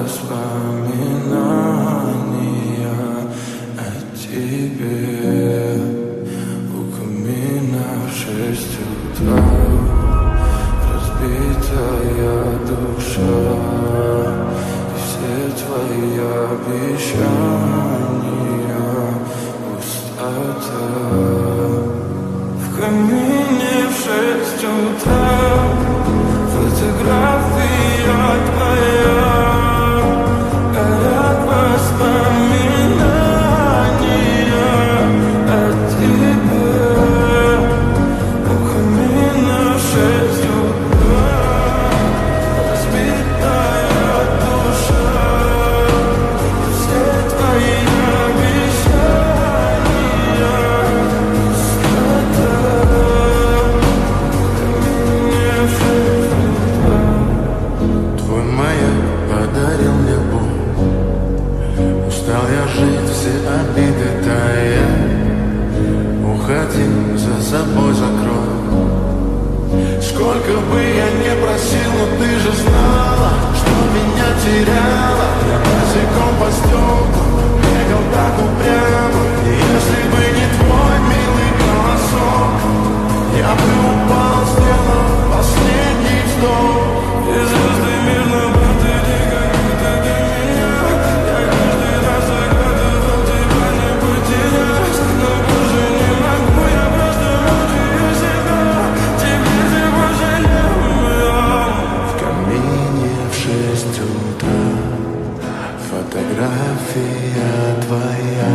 воспоминания о тебе. У камина в 6 утра разбитая душа, и все твои обещания пустота. В камине в 6 утра фотография твоя, горят воспоминания о тебе. У камина в 6 утра разбитая душа, все твои обещания пустота. Твой маяк подарил мне боль, устал я жить, все обиды тая. Уходи, за собой закрой. Сколько бы я не просил, но ты же знала, что меня теряла. Я босиком по стеклам бегал так упрямо, и если бы не твой милый голосок, я бы упал, сделал последний вздох. И звезды мирно падали, как будто до меня. Я каждый раз загадывал тебя не потерять, но больше не могу, я просто мучаю себя. Теперь ты пожалел. В камине в 6 утра фотография твоя,